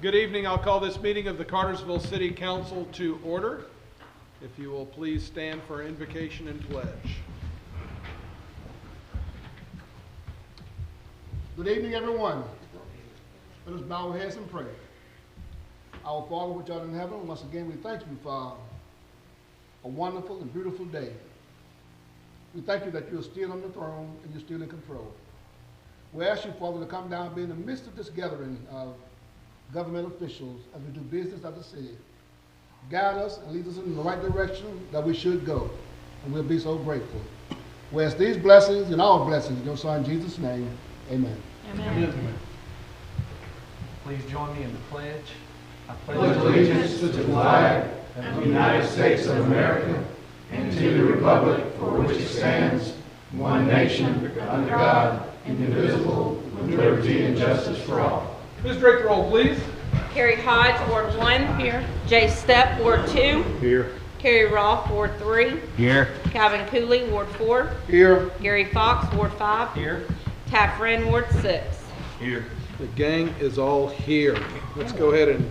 Good evening. I'll call this meeting of the Cartersville City Council to order. If you will please stand for invocation and pledge. Good evening, everyone. Let us bow our heads and pray. Our Father, which art in heaven, once again we thank you for a wonderful and beautiful day. We thank you that you're still on the throne and you're still in control. We ask you, Father, to come down and be in the midst of this gathering of government officials as we do business of the city. Guide us and lead us in the right direction that we should go, and we'll be so grateful. We ask these blessings and all blessings in your Son, Jesus' name. Amen. Amen. Amen. Please join me in the pledge. I pledge allegiance to the flag of the United States of America and to the republic for which it stands, one nation, under God, indivisible, with liberty and justice for all. Please break the roll, please. Carrie Hodge, Ward 1. Here. Jay Stepp, Ward 2. Here. Carrie Roth, Ward 3. Here. Calvin Cooley, Ward 4. Here. Gary Fox, Ward 5. Here. Taft Wren, Ward 6. Here. The gang is all here. Let's go ahead and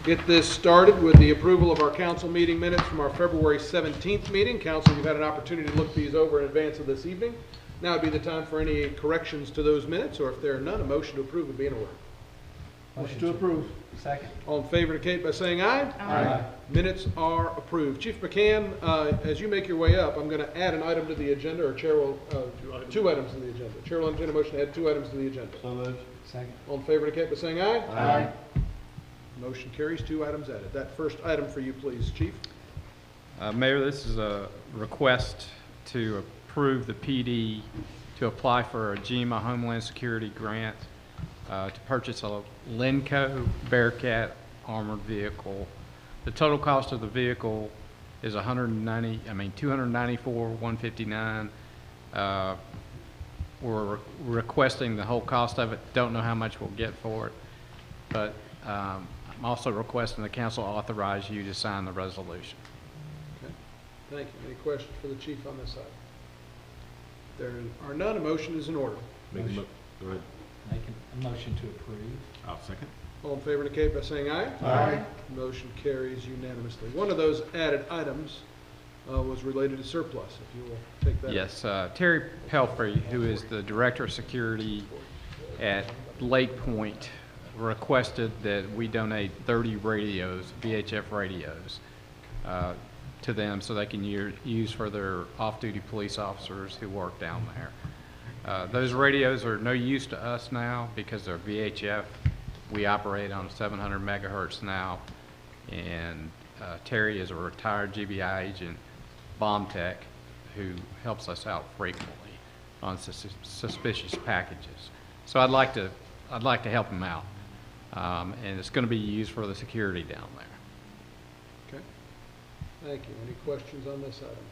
get this started with the approval of our council meeting minutes from our February 17th meeting. Council, you've had an opportunity to look these over in advance of this evening. Now would be the time for any corrections to those minutes, or if there are none, a motion to approve would be in order. Motion to approve. Second. All in favor indicate by saying aye. Aye. Minutes are approved. Chief McCann, as you make your way up, I'm going to add an item to the agenda, or Chair will, two items to the agenda. Chair will entertain a motion to add 2 items to the agenda. So moved. Second. All in favor indicate by saying aye. Aye. Motion carries. 2 items added. That first item for you, please, Chief. Mayor, this is a request to approve the PD to apply for a GEMA Homeland Security grant to purchase a Lenco Bearcat armored vehicle. The total cost of the vehicle is $294,159. We're requesting the whole cost of it. Don't know how much we'll get for it, but I'm also requesting the council authorize you to sign the resolution. Okay. Thank you. Any questions for the chief on this item? There are none. A motion is in order. Go ahead. Making a motion to approve. I'll second. All in favor indicate by saying aye. Aye. Motion carries unanimously. One of those added items was related to surplus. If you will take that. Yes, Terry Pelfrey, who is the Director of Security at Lake Point, requested that we donate 30 radios, VHF radios, to them so they can use for their off-duty police officers who work down there. Those radios are no use to us now because they're VHF. We operate on 700 megahertz now, and Terry is a retired GBI agent, bomb tech, who helps us out frequently on suspicious packages. So I'd like to help him out, and it's going to be used for the security down there. Okay. Thank you. Any questions on this item?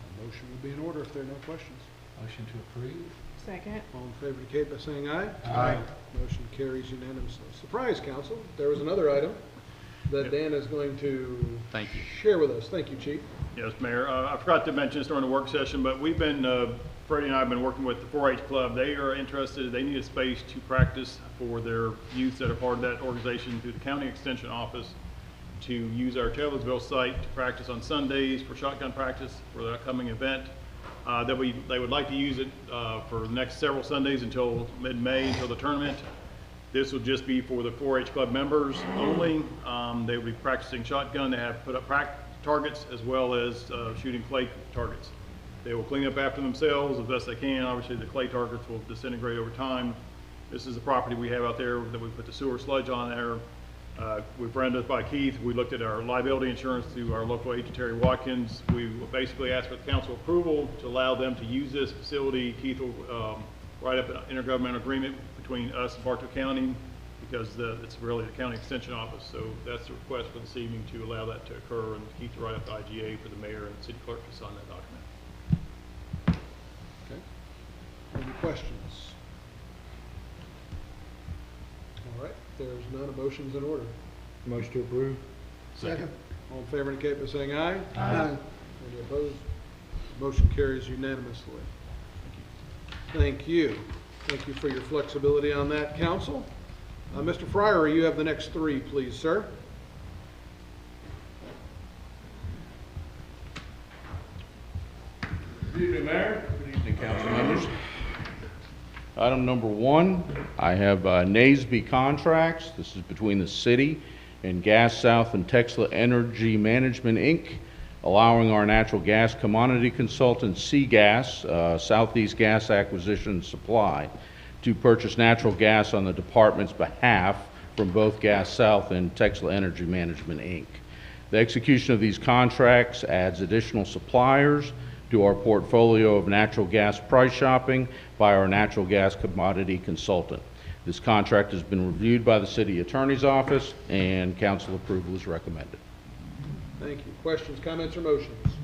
A motion would be in order if there are no questions. Motion to approve. Second. All in favor indicate by saying aye. Aye. Motion carries unanimously. Surprise, council. There was another item that Dan is going to Thank you. share with us. Thank you, Chief. Yes, Mayor. I forgot to mention this during the work session, but we've been, Freddie and I have been working with the 4-H Club. They are interested, they need a space to practice for their youth that are part of that organization through the County Extension Office to use our Taylorsville site to practice on Sundays for shotgun practice for the upcoming event. They would like to use it for the next several Sundays until mid-May, until the tournament. This will just be for the 4-H Club members only. They will be practicing shotgun. They have put up targets as well as shooting clay targets. They will clean up after themselves as best they can. Obviously, the clay targets will disintegrate over time. This is the property we have out there that we put the sewer sludge on there. We've run this by Keith. We looked at our liability insurance through our local agent, Terry Watkins. We basically asked for the council approval to allow them to use this facility. Keith will write up an intergovernmental agreement between us and Bartow County because it's really the county extension office. So that's the request for this evening to allow that to occur and Keith to write up the IGA for the mayor and city clerk to sign that document. Okay. Any questions? All right. If there's none, a motion's in order. Motion to approve. Second. All in favor indicate by saying aye. Aye. Any opposed? Motion carries unanimously. Thank you. Thank you for your flexibility on that, council. Mr. Fryer, you have the next three, please, sir. Good evening, Mayor. Good evening, council members. Item number one, I have NASB contracts. This is between the city and Gas South and Texla Energy Management, Inc., allowing our natural gas commodity consultant, Gas, Southeast Gas Acquisition and Supply, to purchase natural gas on the department's behalf from both Gas South and Texla Energy Management, Inc. The execution of these contracts adds additional suppliers to our portfolio of natural gas price shopping by our natural gas commodity consultant. This contract has been reviewed by the city attorney's office, and council approval is recommended. Thank you. Questions, comments, or motions?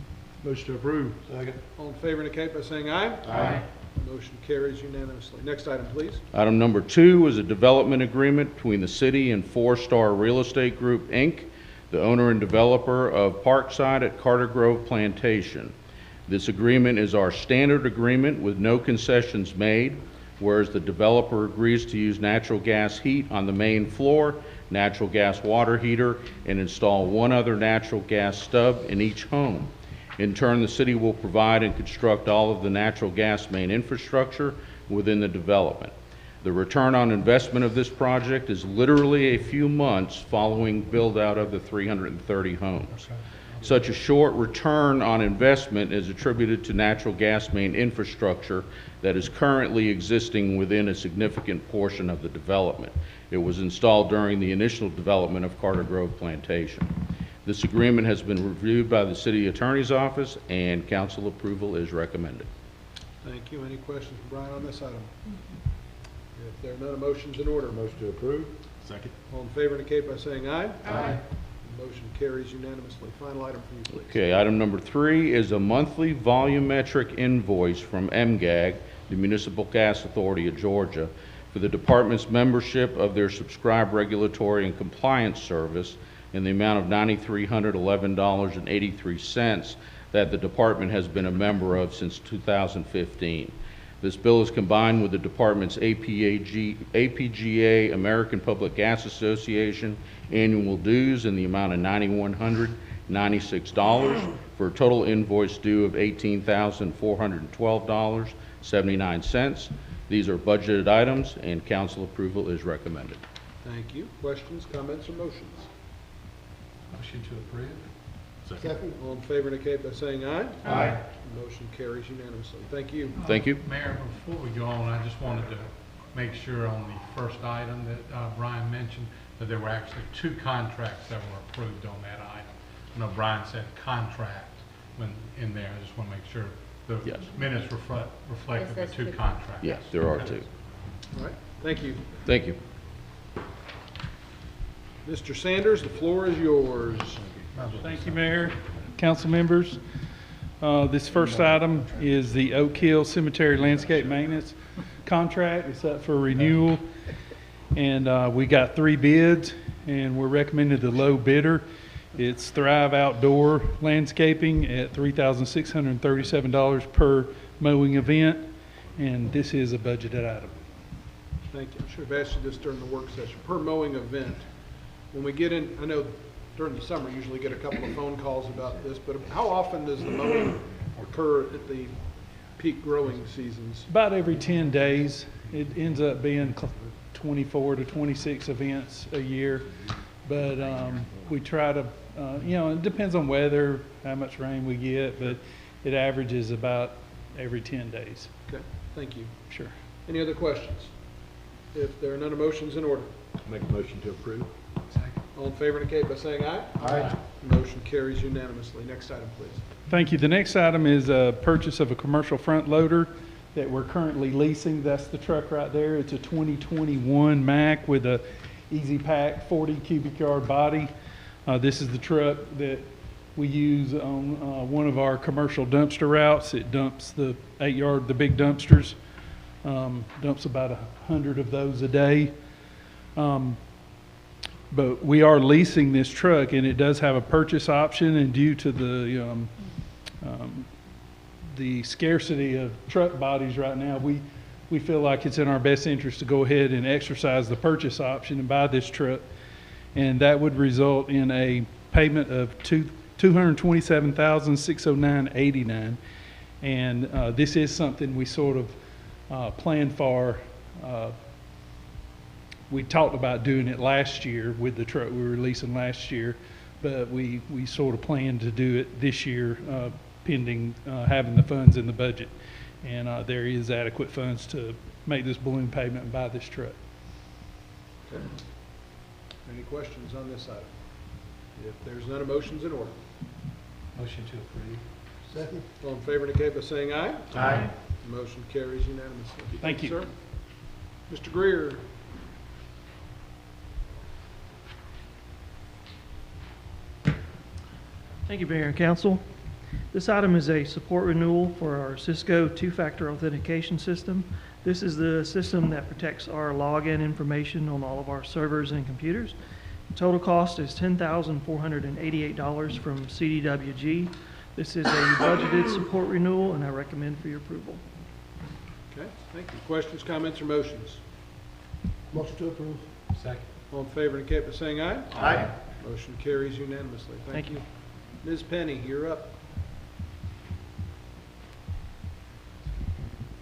Motion to approve. Second. All in favor indicate by saying aye. Aye. Motion carries unanimously. Next item, please. Item number two is a development agreement between the city and Four Star Real Estate Group, Inc., the owner and developer of Parkside at Carter Grove Plantation. This agreement is our standard agreement with no concessions made, whereas the developer agrees to use natural gas heat on the main floor, natural gas water heater, and install one other natural gas stub in each home. In turn, the city will provide and construct all of the natural gas main infrastructure within the development. The return on investment of this project is literally a few months following build-out of the 330 homes. Such a short return on investment is attributed to natural gas main infrastructure that is currently existing within a significant portion of the development. It was installed during the initial development of Carter Grove Plantation. This agreement has been reviewed by the city attorney's office, and council approval is recommended. Thank you. Any questions for Brian on this item? If there are none, a motion's in order. Motion to approve. Second. All in favor indicate by saying aye. Aye. Motion carries unanimously. Final item for you, please. Okay, item number three is a monthly volumetric invoice from MGAG, the Municipal Gas Authority of Georgia, for the department's membership of their subscribed regulatory and compliance service in the amount of $9,311.83 that the department has been a member of since 2015. This bill is combined with the department's APGA, American Public Gas Association, annual dues in the amount of $9,196 for a total invoice due of $18,412.79. These are budgeted items, and council approval is recommended. Thank you. Questions, comments, or motions? Motion to approve. Second. All in favor indicate by saying aye. Aye. Motion carries unanimously. Thank you. Thank you. Mayor, before we go on, I just wanted to make sure on the first item that Brian mentioned, that there were actually two contracts that were approved on that item. I know Brian said contract when in there. I just want to make sure the Yes. minutes reflected the Yes, two that's contracts. Yes, there are two. All right. Thank you. Thank you. Mr. Sanders, the floor is yours. Thank you, Mayor, council members. This first item is the Oak Hill Cemetery Landscape Maintenance Contract. It's up for renewal, and we got 3 bids, and we're recommending the low bidder. It's Thrive Outdoor Landscaping at $3,637 per mowing event, and this is a budgeted item. Thank you. I should have asked you this during the work session. Per mowing event, when we get in, I know during the summer, you usually get a couple of phone calls about this, but how often does the mowing occur at the peak growing seasons? About every 10 days. It ends up being 24 to 26 events a year. But we try to, it depends on weather, how much rain we get, but it averages about every 10 days. Okay, thank you. Sure. Any other questions? If there are none, a motion's in order. Make a motion to approve. All in favor indicate by saying aye. Aye. Motion carries unanimously. Next item, please. Thank you. The next item is a purchase of a commercial front loader that we're currently leasing. That's the truck right there. It's a 2021 Mack with a Easy Pack 40 cubic yard body. This is the truck that we use on one of our commercial dumpster routes. It dumps the 8-yard, the big dumpsters. Dumps about 100 of those a day. But we are leasing this truck, and it does have a purchase option, and due to the scarcity of truck bodies right now, we we feel like it's in our best interest to go ahead and exercise the purchase option and buy this truck. And that would result in a payment of $227,609.89. And this is something we sort of planned for. We talked about doing it last year with the truck we were releasing last year, but we sort of planned to do it this year pending having the funds in the budget. And there is adequate funds to make this balloon payment and buy this truck. Okay. Any questions on this item? If there's none, a motion's in order. Motion to approve. Second. All in favor indicate by saying aye. Aye. Motion carries unanimously. Thank you. Sir. Mr. Greer. Thank you, Mayor and Council. This item is a support renewal for our Cisco two-factor authentication system. This is the system that protects our login information on all of our servers and computers. The total cost is $10,488 from CDWG. This is a budgeted support renewal, and I recommend for your approval. Okay, thank you. Questions, comments, or motions? Motion to approve. Second. All in favor indicate by saying aye. Aye. Motion carries unanimously. Thank you. Ms. Penny, you're up.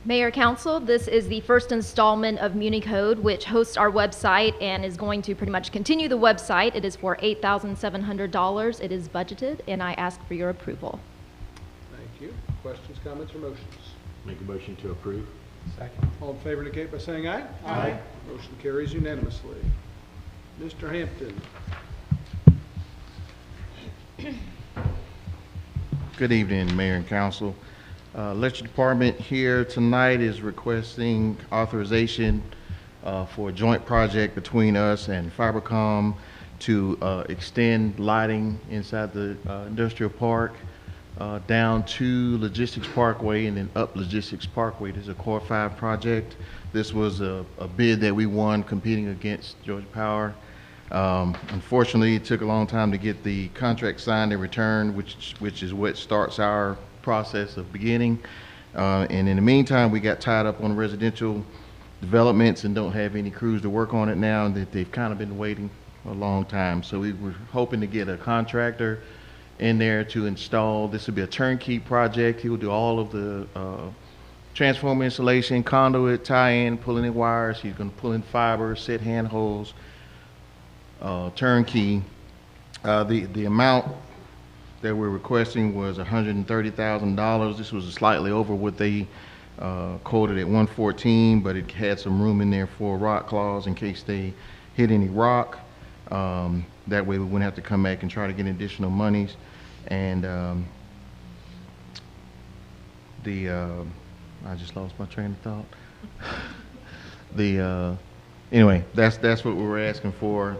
Mayor, Council, this is the first installment of MuniCode, which hosts our website and is going to pretty much continue the website. It is for $8,700. It is budgeted, and I ask for your approval. Thank you. Questions, comments, or motions? Make a motion to approve. Second. All in favor indicate by saying aye. Aye. Motion carries unanimously. Mr. Hampton. Good evening, Mayor and Council. Electric Department here tonight is requesting authorization for a joint project between us and Fibercom to extend lighting inside the industrial park down to Logistics Parkway and then up Logistics Parkway. This is a Core 5 project. This was a bid that we won competing against Georgia Power. Unfortunately, it took a long time to get the contract signed and returned, which is what starts our process of beginning. And in the meantime, we got tied up on residential developments and don't have any crews to work on it now, and that they've kind of been waiting a long time. So we were hoping to get a contractor in there to install. This would be a turnkey project. He will do all of the transformer installation, conduit, tie-in, pulling in wires. He's going to pull in fiber, set handholds, turnkey. The amount that we're requesting was $130,000. This was slightly over what they quoted at $114, but it had some room in there for a rock clause in case they hit any rock. That way we wouldn't have to come back and try to get additional monies. And I just lost my train of thought. Anyway, that's what we were asking for.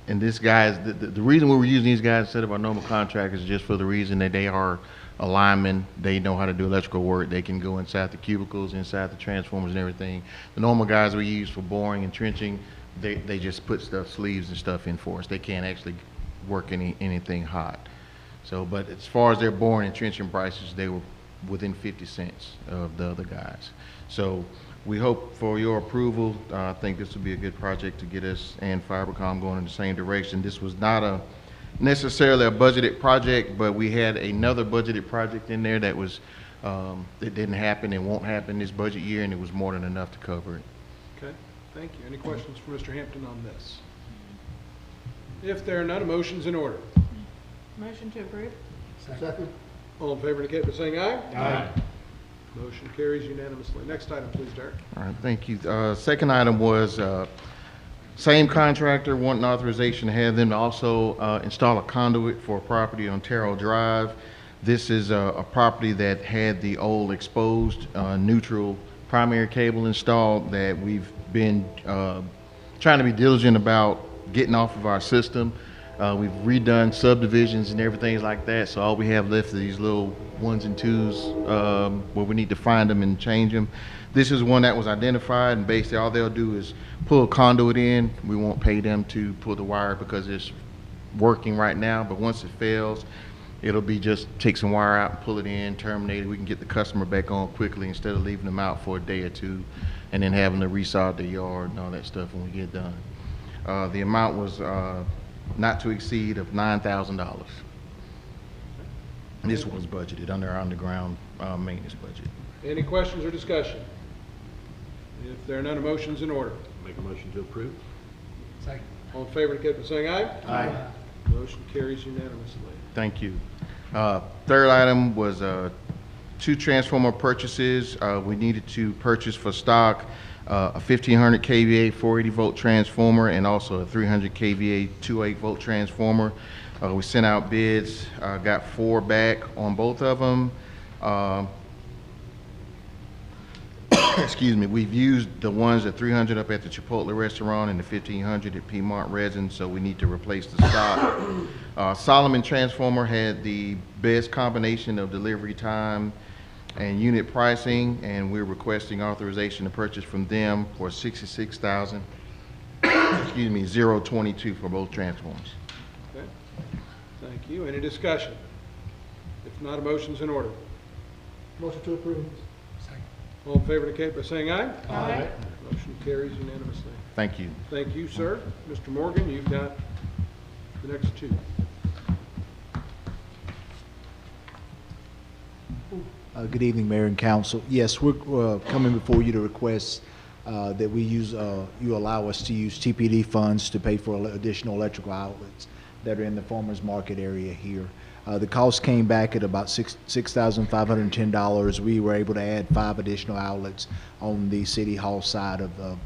And this guys, the reason we were using these guys instead of our normal contractors is just for the reason that they are a lineman. They know how to do electrical work. They can go inside the cubicles, inside the transformers and everything. The normal guys we use for boring and trenching, they just put sleeves and stuff in for us. They can't actually work anything hot. So, but as far as their boring and trenching prices, they were within 50 cents of the other guys. So we hope for your approval. I think this will be a good project to get us and Fibercom going in the same direction. This was not necessarily a budgeted project, but we had another budgeted project in there that was that didn't happen and won't happen this budget year, and it was more than enough to cover it. Okay, thank you. Any questions for Mr. Hampton on this? If there are none, a motion's in order. Motion to approve? Second. All in favor indicate by saying aye. Aye. Motion carries unanimously. Next item, please, Derek. All right, thank you. Second item was same contractor wanting authorization to have them also install a conduit for a property on Terrell Drive. This is a property that had the old exposed neutral primary cable installed that we've been trying to be diligent about getting off of our system. We've redone subdivisions and everything like that, so all we have left are these little ones and twos where we need to find them and change them. This is one that was identified, and basically all they'll do is pull a conduit in. We won't pay them to pull the wire because it's working right now, but once it fails, It'll be just take some wire out, pull it in, terminate it. We can get the customer back on quickly instead of leaving them out for a day or two and then having to resod the yard and all that stuff when we get done. The amount was not to exceed of $9,000. This was budgeted under our underground maintenance budget. Any questions or discussion? If there are none, a motion's in order. Make a motion to approve. Second. All in favor indicate by saying aye. Aye. Motion carries unanimously. Thank you. Third item was 2 transformer purchases. We needed to purchase for stock a 1500 kVA 480 volt transformer and also a 300 kVA 28 volt transformer. We sent out bids, got 4 back on both of them. Excuse me, we've used the ones at 300 up at the Chipotle restaurant and the 1500 at Piedmont Resin, so we need to replace the stock. Solomon Transformer had the best combination of delivery time and unit pricing, and we're requesting authorization to purchase from them for $66,000, excuse me, 022 for both transformers. Okay. Thank you. Any discussion? If not, a motion's in order. Motion to approve. All in favor indicate by saying aye. Aye. Motion carries unanimously. Thank you. Thank you, sir. Mr. Morgan, you've got the next 2. Good evening, Mayor and Council. Yes, we're coming before you to request that we use, you allow us to use TPD funds to pay for additional electrical outlets that are in the farmers market area here. The cost came back at about $6,510. We were able to add 5 additional outlets on the City Hall side of the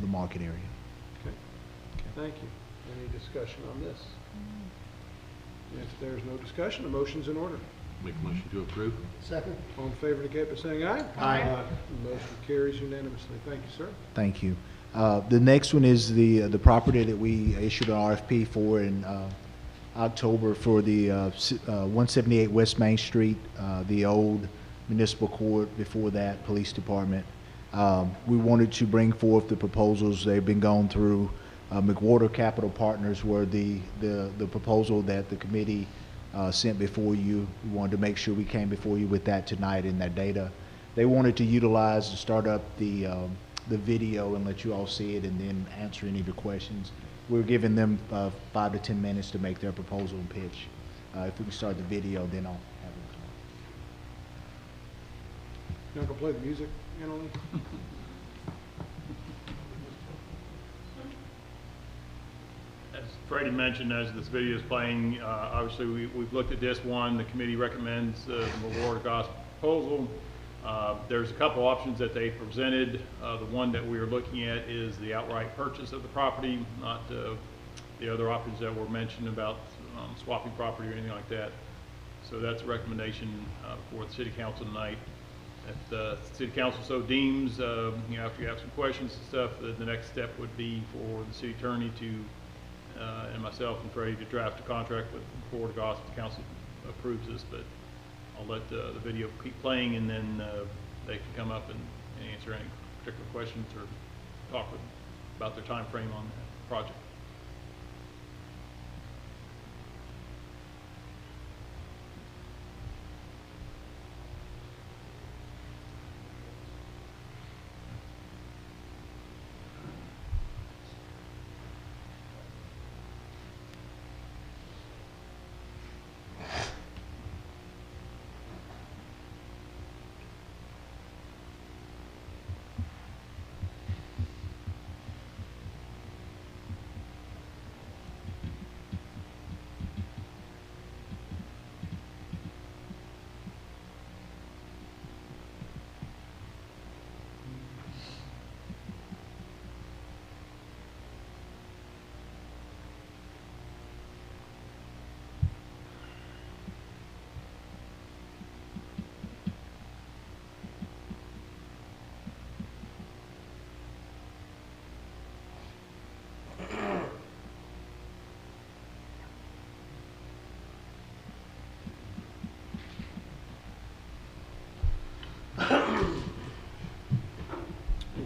market area. Okay. Thank you. Any discussion on this? If there's no discussion, a motion's in order. Make a motion to approve. Second. All in favor indicate by saying aye. Aye. Motion carries unanimously. Thank you, sir. Thank you. The next one is the property that we issued an RFP for in October for the 178 West Main Street, the old municipal court, before that police department. We wanted to bring forth the proposals. They've been gone through. McWhorter Capital Partners were the proposal that the committee sent before you. We wanted to make sure we came before you with that tonight and that data. They wanted to utilize to start up the video and let you all see it and then answer any of the questions. We're giving them 5 to 10 minutes to make their proposal and pitch. If we can start the video, then I'll have them come. You not gonna play the music, Annalee? As Freddie mentioned, as this video is playing, obviously we've looked at this one. The committee recommends the McWhorter Goss proposal. There's a couple options that they presented. The one that we are looking at is the outright purchase of the property, not the other options that were mentioned about swapping property or anything like that. So that's a recommendation for the City Council tonight. If the City Council so deems, after you have some questions and stuff, the next step would be for the City Attorney to, and myself and Freddie to draft a contract with McWhorter Goss if the Council approves this, but I'll let the video keep playing and then they can come up and answer any particular questions or talk about their time frame on that project.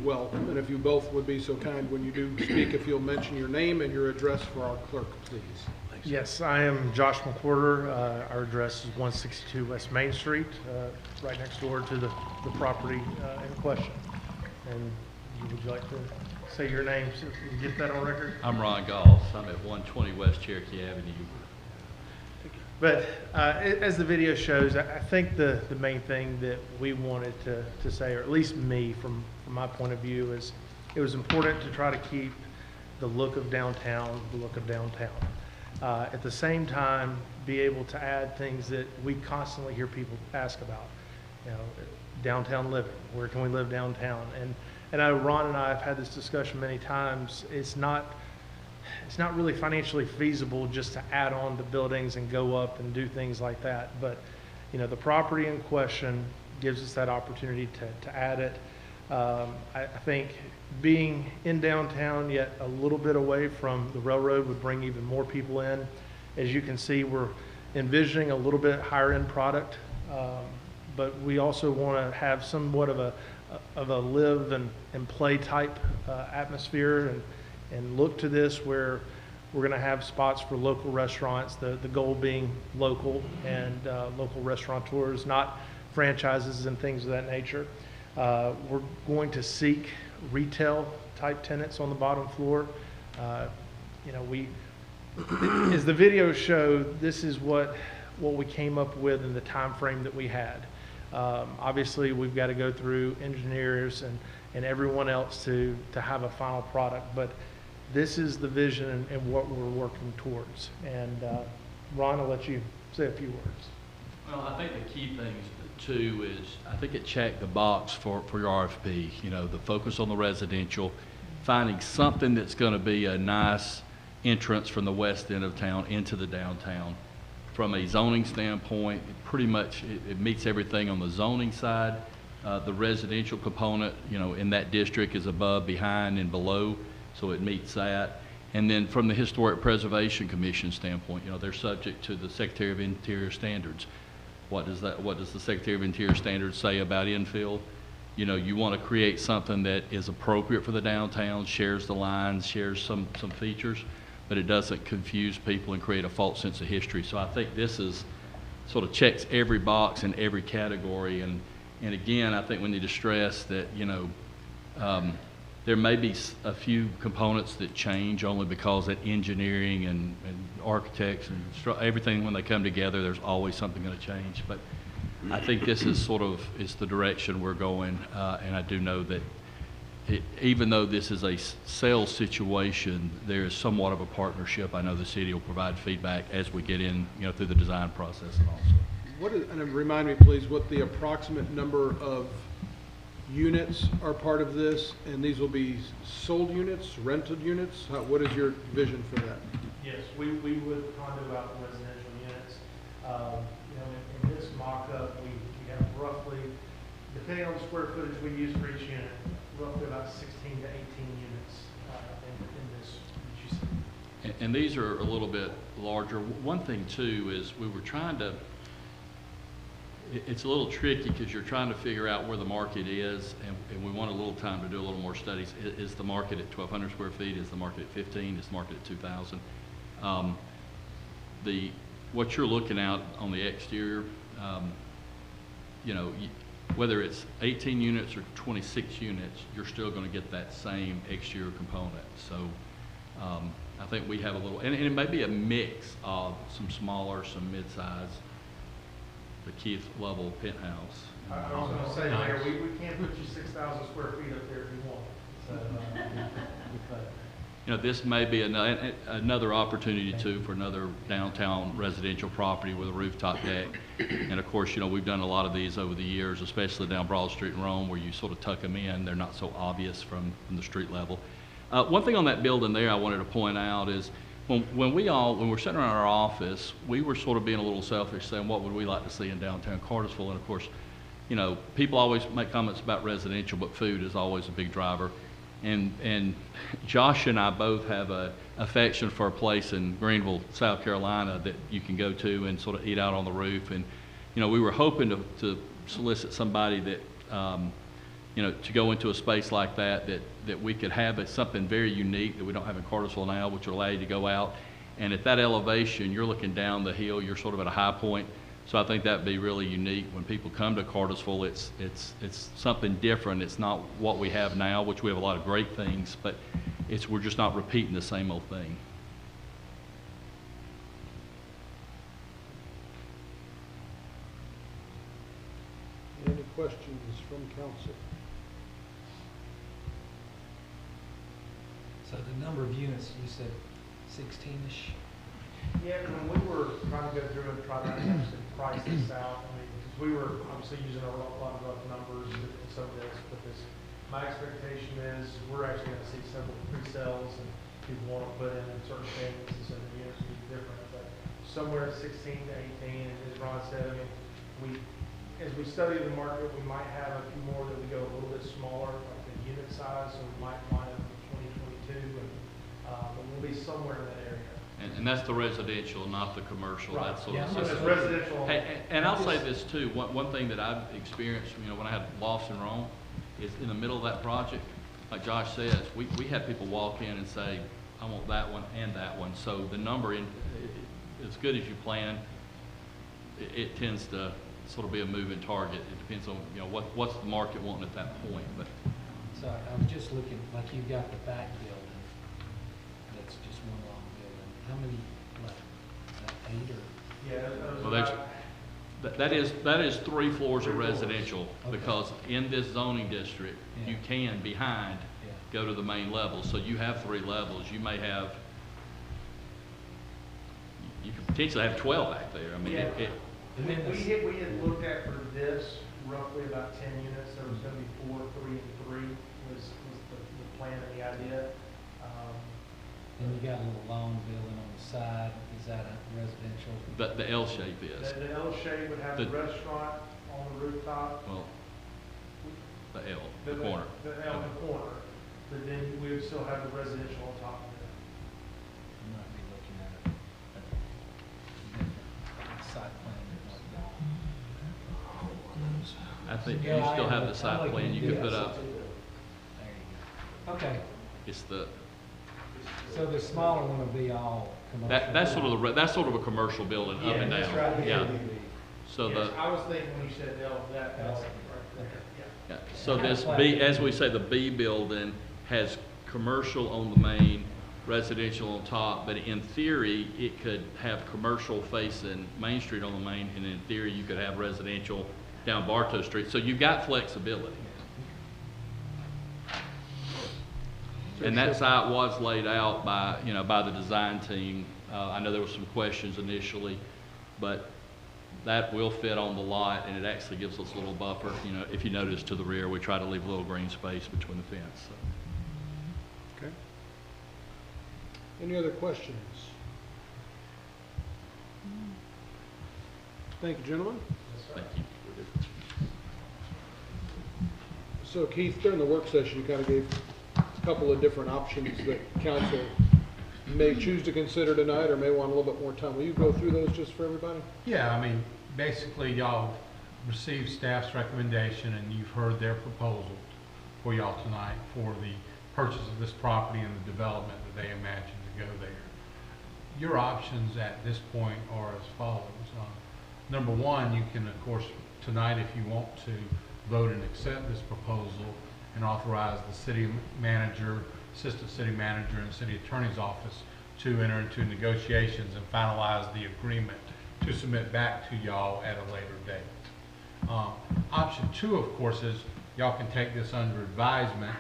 Welcome, and if you both would be so kind when you do speak, if you'll mention your name and your address for our clerk, please. Yes, I am Josh McWhorter. Our address is 162 West Main Street, right next door to the property in question. And would you like to say your name so we can get that on record? I'm Ron Goss. I'm at 120 West Cherokee Avenue. But as the video shows, I think the main thing that we wanted to say, or at least me from my point of view, is it was important to try to keep the look of downtown, At the same time, be able to add things that we constantly hear people ask about. You know, downtown living, where can we live downtown? And I know Ron and I have had this discussion many times. It's not really financially feasible just to add on the buildings and go up and do things like that. But, you know, the property in question gives us that opportunity to add it. I think being in downtown yet a little bit away from the railroad would bring even more people in. As you can see, we're envisioning a little bit higher end product, but we also want to have somewhat of a live and play type atmosphere and look to this where we're going to have spots for local restaurants, the goal being local and local restaurateurs, not franchises and things of that nature. We're going to seek retail type tenants on the bottom floor. You know, as the video showed, this is what we came up with in the time frame that we had. Obviously, we've got to go through engineers and everyone else to have a final product, but this is the vision and what we're working towards. And Ron, I'll let you say a few words. Well, I think the key things too is I think it checked the box for your RFP. You know, the focus on the residential, finding something that's going to be a nice entrance from the west end of town into the downtown. From a zoning standpoint, pretty much it meets everything on the zoning side. The residential component, you know, in that district is above, behind, and below, so it meets that. And then from the Historic Preservation Commission standpoint, you know, they're subject to the Secretary of Interior standards. What does the Secretary of Interior standards say about infill? You know, you want to create something that is appropriate for the downtown, shares the lines, shares some features, but it doesn't confuse people and create a false sense of history. So I think this is sort of checks every box in every category. And again, I think we need to stress that, you know, there may be a few components that change only because that engineering and architects and everything, when they come together, there's always something going to change. But I think this is sort of is the direction we're going, and I do know that even though this is a sales situation, there is somewhat of a partnership. I know the city will provide feedback as we get in, you know, through the design process and also. And remind me, please, what the approximate number of units are part of this, and these will be sold units, rented units? What is your vision for that? Yes, we would condo out residential units. You know, in this mock-up, we have roughly, depending on the square footage we use for each unit, roughly about 16 to 18 units in this that you see. And these are a little bit larger. One thing too is we were trying to, it's a little tricky because you're trying to figure out where the market is, and we want a little time to do a little more studies. Is the market at 1,200 square feet? Is the market at 15? Is the market at 2,000? What you're looking at on the exterior, you know, whether it's 18 units or 26 units, you're still going to get that same exterior component. So I think we have a little, and it may be a mix of some smaller, some mid-size, the Keith level penthouse. I was going to say, Mayor, we can't put you 6,000 square feet up there if you want. So, but. You know, this may be another opportunity too for another downtown residential property with a rooftop deck. And of course, you know, we've done a lot of these over the years, especially down Broad Street in Rome, where you sort of tuck them in. They're not so obvious from the street level. One thing on that building there I wanted to point out is when we're sitting around our office, we were sort of being a little selfish, saying what would we like to see in downtown Cartersville. And of course, you know, people always make comments about residential, but food is always a big driver. And Josh and I both have a affection for a place in Greenville, South Carolina that you can go to and sort of eat out on the roof. And, you know, we were hoping to solicit somebody that, you know, to go into a space like that we could have something very unique that we don't have in Cartersville now, which will allow you to go out And at that elevation, you're looking down the hill, you're sort of at a high point. So I think that'd be really unique. When people come to Cartersville, it's something different. It's not what we have now, which we have a lot of great things, but we're just not repeating the same old thing. Any questions from council? So the number of units, you said 16-ish? Yeah, when we were trying to go through and try to actually price this out, I mean, because we were obviously using a lot of rough numbers and some of this, but my expectation is we're actually going to see several pre-sales and people want to put in certain things, and so the units will be different, but somewhere 16 to 18, and as Ron said, I mean, as we study the market, we might have a few more that we go a little bit smaller, like the unit size, so we might line up in 2022, but we'll be somewhere in that area. And that's the residential, not the commercial. Right. That sort Yeah, of so system. it's residential. Hey, and I'll say this too. One thing that I've experienced, when I had lofts in Rome, is in the middle of that project, like Josh says, we had people walk in and say, I want that one and that one. So the number, as good as you plan, it tends to sort of be a moving target. It depends on what's the market wanting at that point. But So I was just looking, like you've got the back building, that's just one long building. How many, like 8 or? Yeah. Well, that is 3 floors of residential, because in this zoning district, you can behind go to the main level. So you have 3 levels. You may have, you could potentially have 12 back there. I mean, we had looked at for this roughly about 10 units. There was going to be 4, 3, and 3 was the plan and the idea. And you got a little long building on the side. Is that a residential? the L shape is. The L shape would have the restaurant on the rooftop. Well, the L, the corner. The L in the corner. But then we would still have the residential on top of it. You might be looking at a different site plan than what I think you still have the site plan you could put up. There you go. Okay. It's the So the smaller one will be all commercial? that's sort of a commercial building up and that's down. right. Yeah. So Yes, I was thinking when you said L, that L right there. Yeah. So this B, as we say, the B building has commercial on the main, residential on top, but in theory, it could have commercial facing Main Street on the main, and in theory, you could have residential down Bartow Street. So you've got flexibility. And that site was laid out by, by the design team. I know there were some questions initially, but that will fit on the lot, and it actually gives us a little buffer. If you notice to the rear, we try to leave a little green space between the fence. So. Okay. Any other questions? Thank you, gentlemen. Thank you. So Keith, during the work session, you kind of gave a couple of different options that council may choose to consider tonight or may want a little bit more time. Will you go through those just for everybody? Yeah, I mean, basically y'all received staff's recommendation and you've heard their proposal for y'all tonight for the purchase of this property and the development that they imagine to go there. Your options at this point are as follows. Number one, you can, of course, tonight, if you want to, vote and accept this proposal and authorize the city manager, assistant city manager, and city attorney's office to enter into negotiations and finalize the agreement to submit back to y'all at a later date. Option 2, of course, is y'all can take this under advisement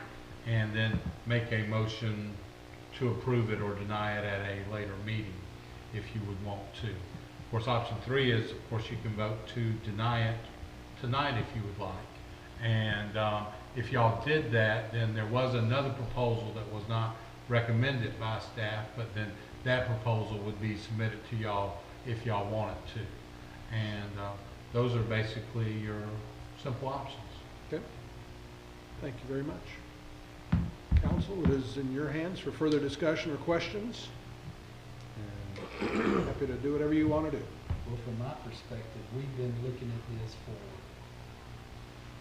and then make a motion to approve it or deny it at a later meeting if you would want to. Of course, option 3 is, of course, you can vote to deny it tonight if you would like. And if y'all did that, then there was another proposal that was not recommended by staff, but then that proposal would be submitted to y'all if y'all wanted to. And those are basically your simple options. Okay. Thank you very much. Council, it is in your hands for further discussion or questions. And happy to do whatever you want to do. Well, from my perspective, we've been looking at this for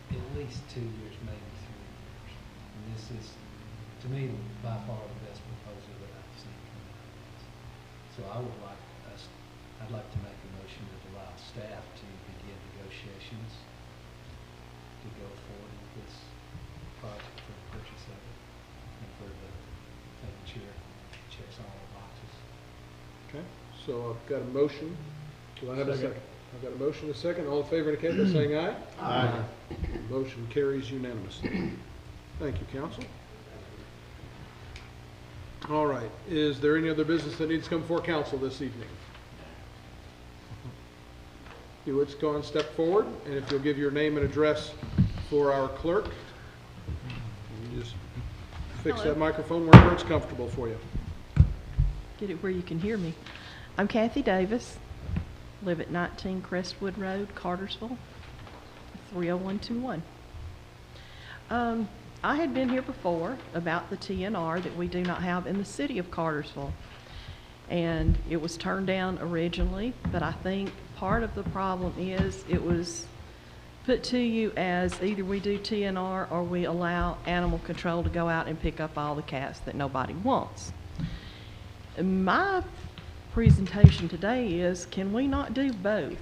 at least 2 years, maybe 3 years. And this is, to me, by far the best proposal that I've seen come out of this. So So I'd like to make a motion to allow staff to begin negotiations to go forward with this project for the purchase of it and for the making sure it checks all the boxes. Okay, so I've got a motion. Do I have a second? I've got a motion and a second. All in favor indicate by saying aye. Aye. Motion carries unanimously. Thank you, council. All right, is there any other business that needs to come before council this evening? You would go and step forward, and if you'll give your name and address for our clerk. You just fix that microphone wherever it's comfortable for you. Get it where you can hear me. I'm Kathy Davis, live at 19 Crestwood Road, Cartersville, 30121. I had been here before about the TNR that we do not have in the city of Cartersville. And it was turned down originally, but I think part of the problem is it was put to you as either we do TNR or we allow animal control to go out and pick up all the cats that nobody wants. My presentation today is, can we not do both?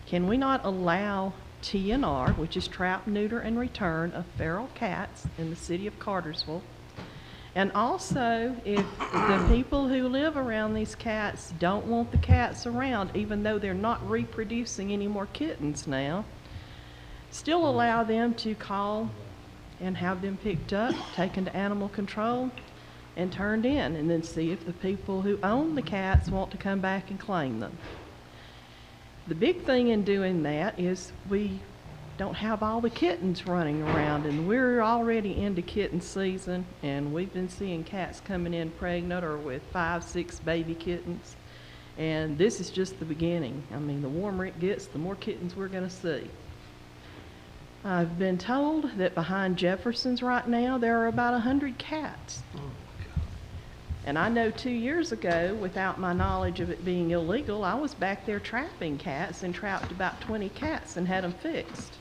Can we not allow TNR, which is trap, neuter, and return of feral cats in the city of Cartersville? And also, if the people who live around these cats don't want the cats around, even though they're not reproducing any more kittens now, still allow them to call and have them picked up, taken to animal control, and turned in, and then see if the people who own the cats want to come back and claim them. The big thing in doing that is we don't have all the kittens running around, and we're already into kitten season, and we've been seeing cats coming in pregnant or with 5, 6 baby kittens, and this is just the beginning. I mean, the warmer it gets, the more kittens we're going to see. I've been told that behind Jefferson's right now there are about 100 cats. And I know 2 years ago, without my knowledge of it being illegal, I was back there trapping cats and trapped about 20 cats and had them fixed.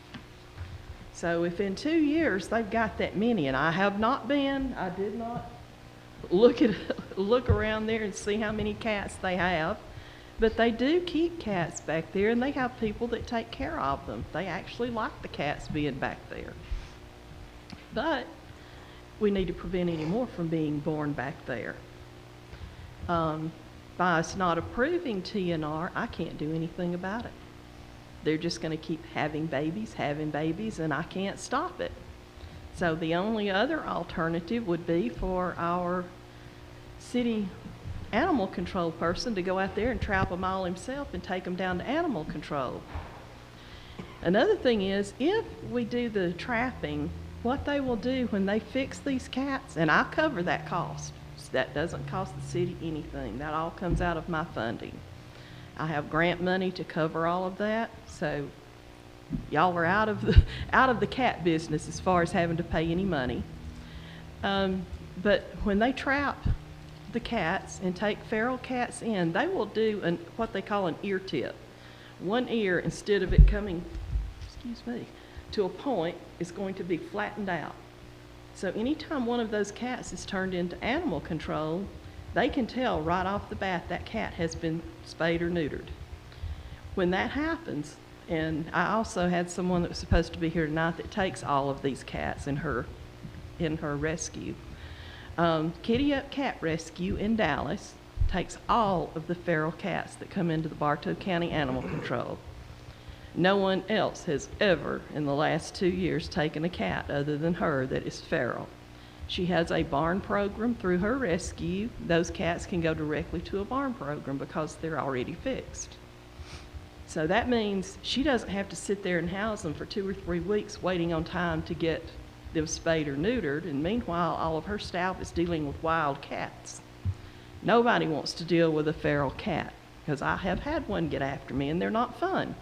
So if in 2 years they've got that many, and I did not look around there and see how many cats they have, but they do keep cats back there, and they have people that take care of them. They actually like the cats being back there. But we need to prevent any more from being born back there. By us not approving TNR, I can't do anything about it. They're just going to keep having babies, and I can't stop it. So the only other alternative would be for our city animal control person to go out there and trap them all himself and take them down to animal control. Another thing is, if we do the trapping, what they will do when they fix these cats, and I cover that cost. That doesn't cost the city anything. That all comes out of my funding. I have grant money to cover all of that, so y'all are out of the cat business as far as having to pay any money. But when they trap the cats and take feral cats in, they will do what they call an ear tip. One ear, instead of it coming, to a point, is going to be flattened out. So anytime one of those cats is turned into animal control, they can tell right off the bat that cat has been spayed or neutered. When that happens, and I also had someone that was supposed to be here tonight that takes all of these cats in her rescue. Kitty Up Cat Rescue in Dallas takes all of the feral cats that come into the Bartow County Animal Control. No one else has ever, in the last 2 years, taken a cat other than her that is feral. She has a barn program through her rescue. Those cats can go directly to a barn program because they're already fixed. So that means she doesn't have to sit there and house them for 2 or 3 weeks waiting on time to get them spayed or neutered, and meanwhile all of her staff is dealing with wild cats. Nobody wants to deal with a feral cat, because I have had one get after me and they're not fun.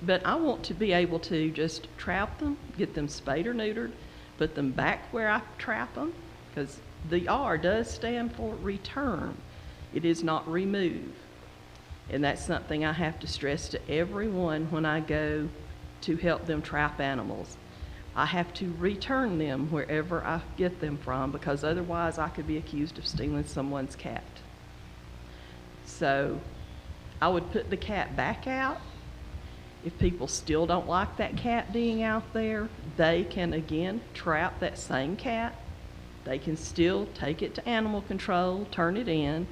But I want to be able to just trap them, get them spayed or neutered, put them back where I trap them, because the R does stand for return. It is not remove. And that's something I have to stress to everyone when I go to help them trap animals. I have to return them wherever I get them from, because otherwise I could be accused of stealing someone's cat. So I would put the cat back out. If people still don't like that cat being out there, they can again trap that same cat. They can still take it to animal control, turn it in,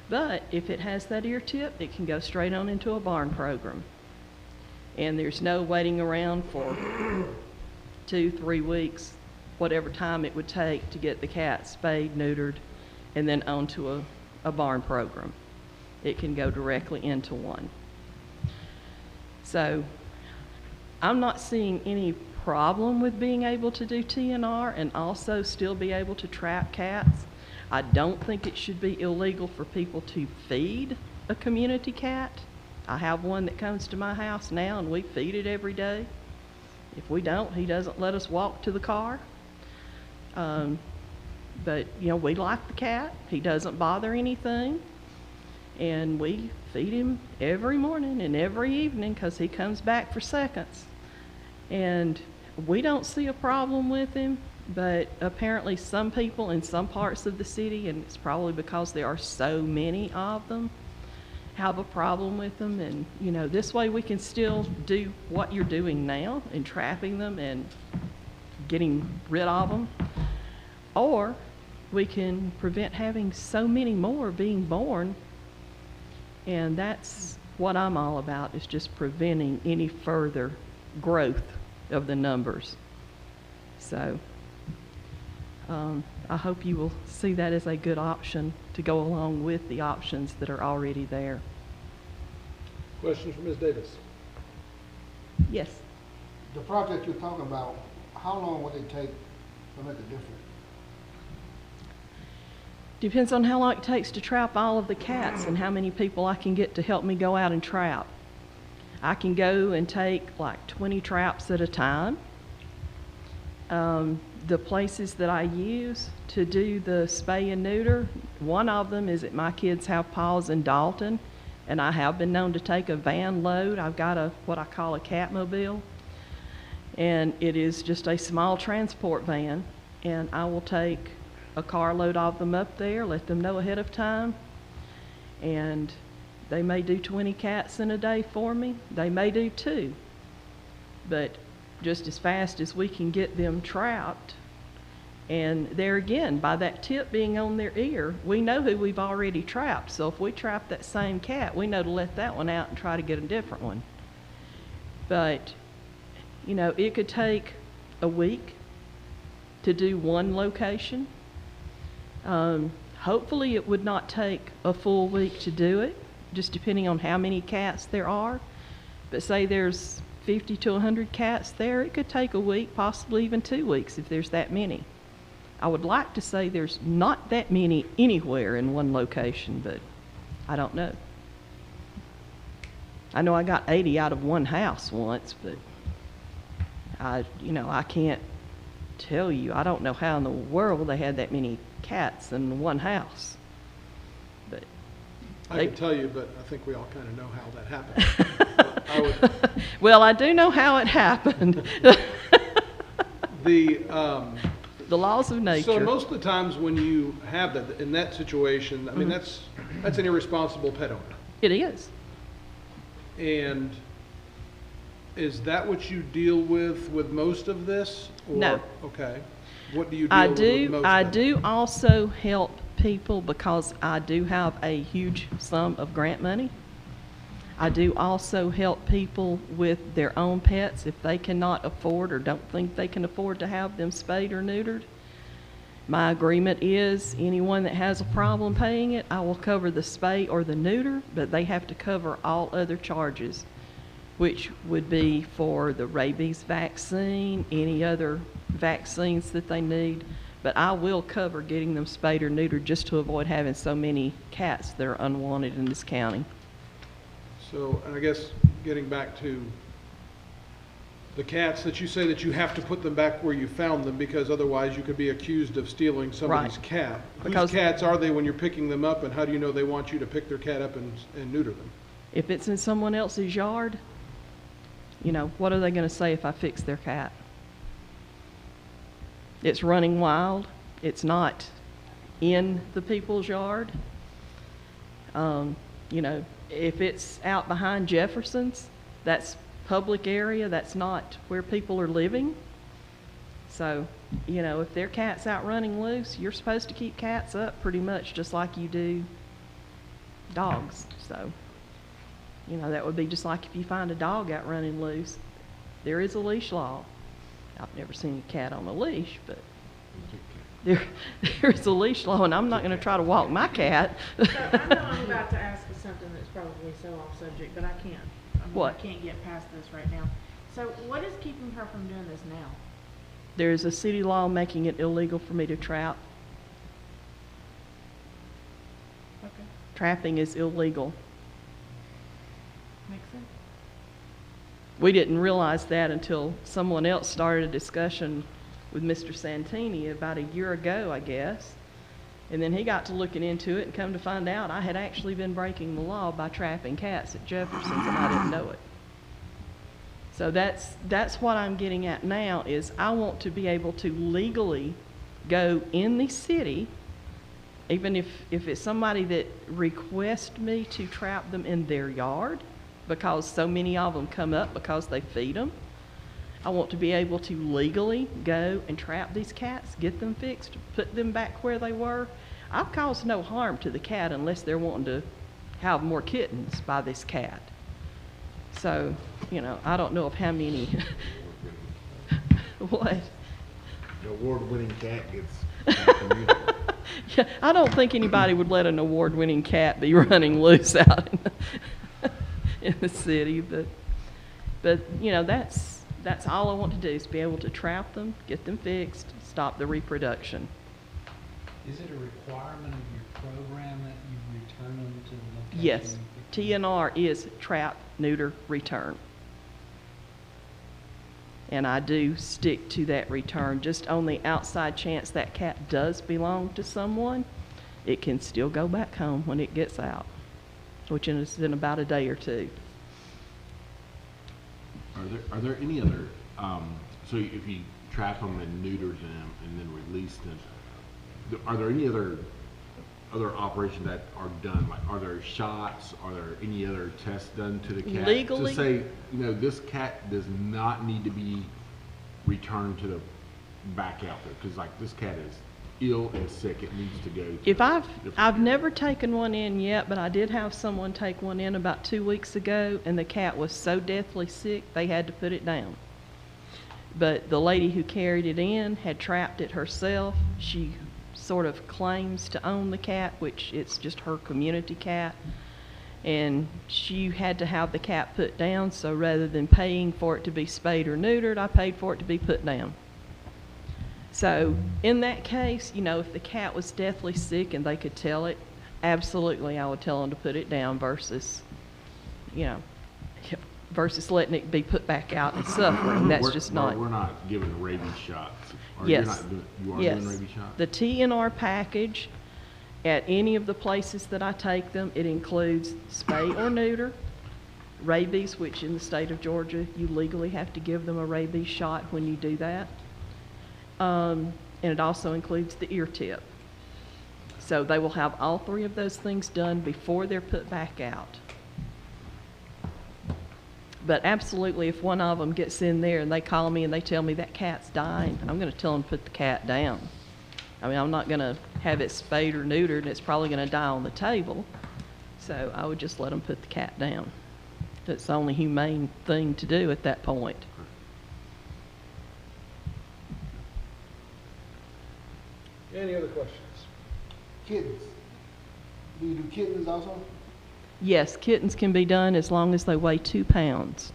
but if it has that ear tip, it can go straight on into a barn program. And there's no waiting around for 2-3 weeks, whatever time it would take to get the cat spayed, neutered, and then onto a barn program. It can go directly into one. So I'm not seeing any problem with being able to do TNR and also still be able to trap cats. I don't think it should be illegal for people to feed a community cat. I have one that comes to my house now and we feed it every day. If we don't, he doesn't let us walk to the car. But, you know, we like the cat. He doesn't bother anything. And we feed him every morning and every evening because he comes back for seconds. And we don't see a problem with him, but apparently some people in some parts of the city, and it's probably because there are so many of them, have a problem with them. And, you know, this way we can still do what you're doing now in trapping them and getting rid of them. Or we can prevent having so many more being born. And that's what I'm all about, is just preventing any further growth of the numbers. So I hope you will see that as a good option to go along with the options that are already there. Questions for Ms. Davis? Yes. The project you're talking about, how long would it take to make a difference? Depends on how long it takes to trap all of the cats and how many people I can get to help me go out and trap. I can go and take like 20 traps at a time. The places that I use to do the spay and neuter, one of them is at my kids' house paws in Dalton, and I have been known to take a van load. I've got what I call a catmobile, and it is just a small transport van, and I will take a carload of them up there, let them know ahead of time, and they may do 20 cats in a day for me. They may do 2, but just as fast as we can get them trapped, and there again, by that tip being on their ear, we know who we've already trapped. So if we trap that same cat, we know to let that one out and try to get a different one. But, you know, it could take a week to do one location. Hopefully it would not take a full week to do it, just depending on how many cats there are. But say there's 50 to 100 cats there, it could take a week, possibly even 2 weeks if there's that many. I would like to say there's not that many anywhere in one location, but I don't know. I know I got 80 out of one house once, but I can't tell you. I don't know how in the world they had that many cats in one house. But I can tell you, but I think we all kind of know how that happened. Well, I do know how it happened. The laws of nature. So most of the times when you have that, in that situation, I mean, that's an irresponsible pet owner. It is. And is that what you deal with most of this? Or, no. Okay. What do you deal with most I of it? do also help people because I do have a huge sum of grant money. I do also help people with their own pets if they cannot afford or don't think they can afford to have them spayed or neutered. My agreement is anyone that has a problem paying it, I will cover the spay or the neuter, but they have to cover all other charges, which would be for the rabies vaccine, any other vaccines that they need. But I will cover getting them spayed or neutered just to avoid having so many cats that are unwanted in this county. So, and I guess getting back to the cats that you say that you have to put them back where you found them because otherwise you could be accused of stealing somebody's cat. Whose cats are they when you're picking them up, and how do you know they want you to pick their cat up and neuter them? If it's in someone else's yard, you know, what are they going to say if I fix their cat? It's running wild. It's not in the people's yard. You know, if it's out behind Jefferson's, that's public area, that's not where people are living. So, you know, if their cat's out running loose, you're supposed to keep cats up pretty much just like you do dogs. So, you know, that would be just like if you find a dog out running loose. There is a leash law. I've never seen a cat on a leash, but there's a leash law, and I'm not going to try to walk my cat. So I know I'm about to ask something that's probably so off subject, but I can't. What? I can't get past this right now. So what is keeping her from doing this now? There's a city law making it illegal for me to trap. Okay. Trapping is illegal. Makes sense. We didn't realize that until someone else started a discussion with Mr. Santini about a year ago, I guess. And then he got to looking into it and come to find out I had actually been breaking the law by trapping cats at Jefferson's, and I didn't know it. So that's what I'm getting at now, is I want to be able to legally go in the city, even if it's somebody that requests me to trap them in their yard, because so many of them come up because they feed them. I want to be able to legally go and trap these cats, get them fixed, put them back where they were. I've caused no harm to the cat unless they're wanting to have more kittens by this cat. So, you know, I don't know of how many. What? The award-winning cat gets. Yeah, I don't think anybody would let an award-winning cat be running loose out in the city, but you know, that's all I want to do, is be able to trap them, get them fixed, stop the reproduction. Is it a requirement of your program that you return them to the location? Yes, TNR is trap, neuter, return. And I do stick to that return. Just on the outside chance that cat does belong to someone, it can still go back home when it gets out, which is in about a day or two. Are there any other, so if you trap them and neuter them and then release them, are there any other operations that are done? Like, are there shots? Are there any other tests done to the cat? Legally? To say, you know, this cat does not need to be returned to the back out there, because like this cat is ill and sick, it needs to go to I've never taken one in yet, but I did have someone take one in about 2 weeks ago, and the cat was so deathly sick they had to put it down. But the lady who carried it in had trapped it herself. She sort of claims to own the cat, which it's just her community cat, and she had to have the cat put down, so rather than paying for it to be spayed or neutered, I paid for it to be put down. So in that case, you know, if the cat was deathly sick and they could tell it, absolutely I would tell them to put it down versus, you know, versus letting it be put back out and suffering. That's just not. We're not giving rabies shots. Yes. You are Yes. doing rabies shots? The TNR package, at any of the places that I take them, it includes spay or neuter, rabies, which in the state of Georgia, you legally have to give them a rabies shot when you do that. And it also includes the ear tip. So they will have all three of those things done before they're put back out. But absolutely, if one of them gets in there and they call me and they tell me that cat's dying, I'm going to tell them to put the cat down. I mean, I'm not going to have it spayed or neutered, and it's probably going to die on the table. So I would just let them put the cat down. It's the only humane thing to do at that point. Any other questions? Kittens. Do you do kittens also? Yes, kittens can be done as long as they weigh 2 pounds,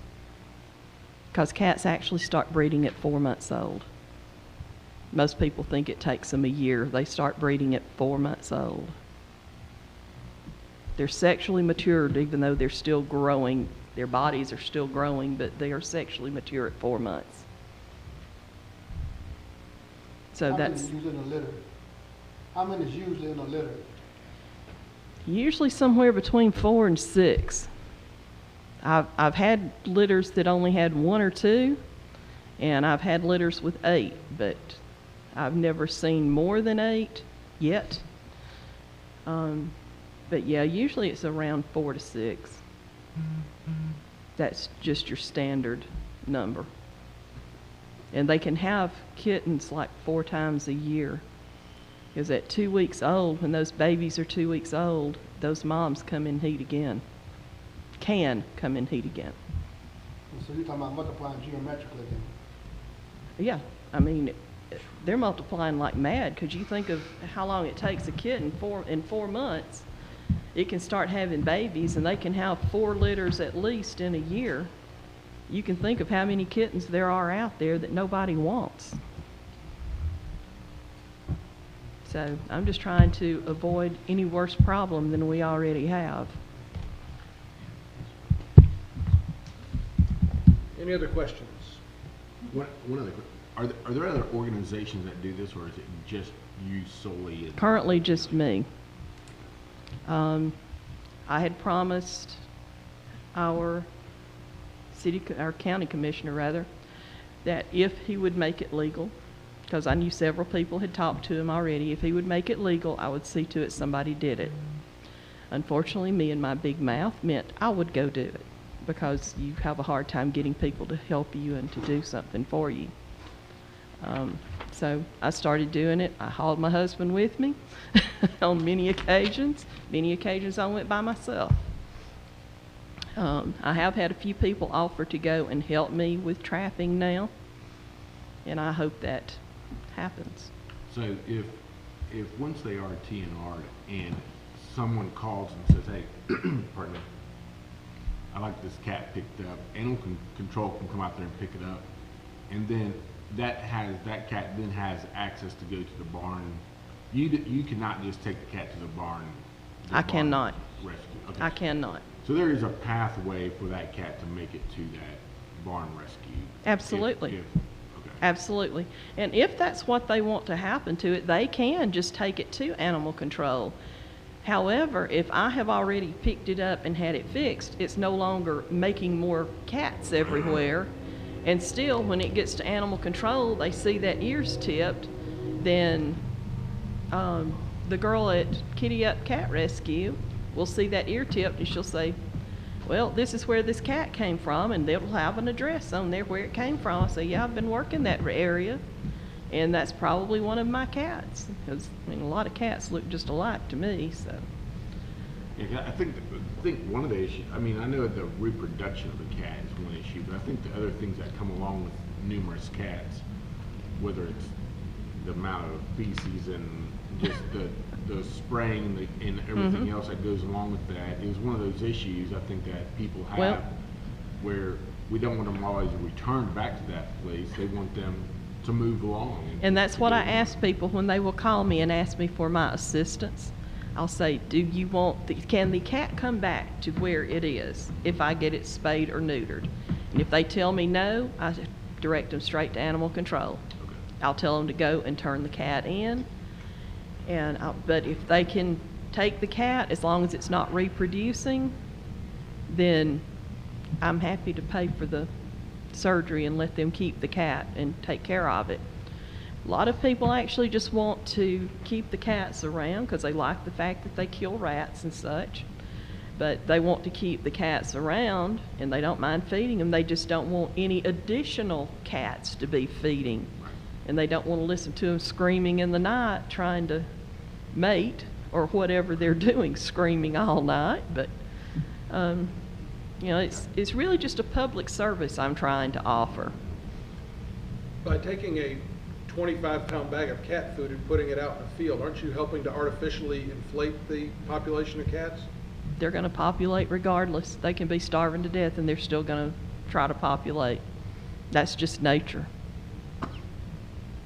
because cats actually start breeding at 4 months old. Most people think it takes them a year. They start breeding at 4 months old. They're sexually matured even though they're still growing. Their bodies are still growing, but they are sexually mature at 4 months. So that's... How many is used in a litter? How many is usually in a litter? Usually somewhere between 4 and 6. I've had litters that only had 1 or 2, and I've had litters with 8, but I've never seen more than 8 yet. But yeah, usually it's around 4 to 6. That's just your standard number. And they can have kittens like 4 times a year. Because at 2 weeks old, when those babies are 2 weeks old, those moms come in heat again. Can come in heat again. So you're talking about multiplying geometrically then? Yeah, I mean, they're multiplying like mad, because you think of how long it takes a kitten. In 4 months, it can start having babies, and they can have 4 litters at least in a year. You can think of how many kittens there are out there that nobody wants. So I'm just trying to avoid any worse problem than we already have. Any other questions? One other quick, are there other organizations that do this, or is it just you solely? Currently just me. I had promised our county commissioner rather, that if he would make it legal, because I knew several people had talked to him already, if he would make it legal, I would see to it somebody did it. Unfortunately, me and my big mouth meant I would go do it, because you have a hard time getting people to help you and to do something for you. So I started doing it. I hauled my husband with me on many occasions. Many occasions I went by myself. I have had a few people offer to go and help me with trapping now, and I hope that happens. So if once they are TNR'd and someone calls and says, hey, pardon me, I like this cat picked up, animal control can come out there and pick it up, and then that cat then has access to go to the barn. You cannot just take the cat to the barn. I cannot. Rescue. Okay. I cannot. So there is a pathway for that cat to make it to that barn rescue. Absolutely. Okay. Absolutely. And if that's what they want to happen to it, they can just take it to animal control. However, if I have already picked it up and had it fixed, it's no longer making more cats everywhere. And still, when it gets to animal control, they see that ear's tipped, then the girl at Kitty Up Cat Rescue will see that ear tipped, and she'll say, well, this is where this cat came from, and they'll have an address on there where it came from. I say, yeah, I've been working that area, and that's probably one of my cats, because I mean, a lot of cats look just alike to me. So. Yeah, I think one of the issues, I mean, I know the reproduction of a cat is one issue, but I think the other things that come along with numerous cats, whether it's the amount of feces and just the spraying and everything else that goes along with that, is one of those issues I think that people have, where we don't want them always returned back to that place. They want them to move along. And that's what I ask people when they will call me and ask me for my assistance. I'll say, can the cat come back to where it is if I get it spayed or neutered? And if they tell me no, I direct them straight to animal control. Okay. I'll tell them to go and turn the cat in. But if they can take the cat, as long as it's not reproducing, then I'm happy to pay for the surgery and let them keep the cat and take care of it. A lot of people actually just want to keep the cats around because they like the fact that they kill rats and such. But they want to keep the cats around, and they don't mind feeding them. They just don't want any additional cats to be feeding. And they don't want to listen to them screaming in the night trying to mate or whatever they're doing, screaming all night. But, it's really just a public service I'm trying to offer. By taking a 25-pound bag of cat food and putting it out in the field, aren't you helping to artificially inflate the population of cats? They're going to populate regardless. They can be starving to death and they're still going to try to populate. That's just nature.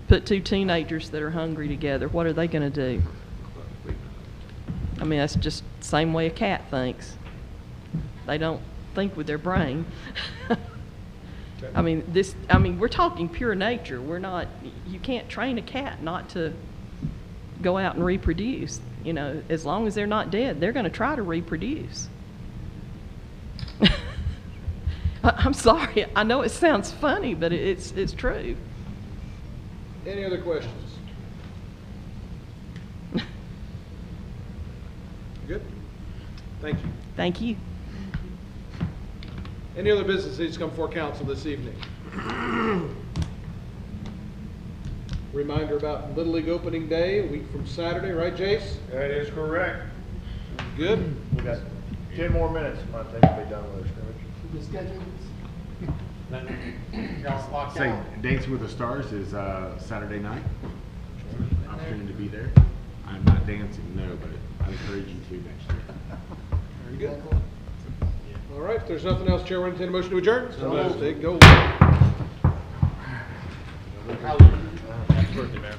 Put 2 teenagers that are hungry together, what are they going to do? I mean, that's just the same way a cat thinks. They don't think with their brain. I mean, we're talking pure nature. You can't train a cat not to go out and reproduce. You know, as long as they're not dead, they're going to try to reproduce. I'm sorry. I know it sounds funny, but it's true. Any other questions? Good. Thank you. Thank you. Any other business needs to come before council this evening? Reminder about Little League opening day, a week from Saturday, right, Jace? That is correct. Good. We got 10 more minutes, I think, to be done with the scrimmage. The schedule Say, Dancing with the Stars is Saturday night. Opportunity to be there. I'm not dancing, no, but I encourage you to next year. Very good. All right, if there's nothing else, Chair, will entertain a motion to adjourn. So moved. There you go. Happy birthday, man.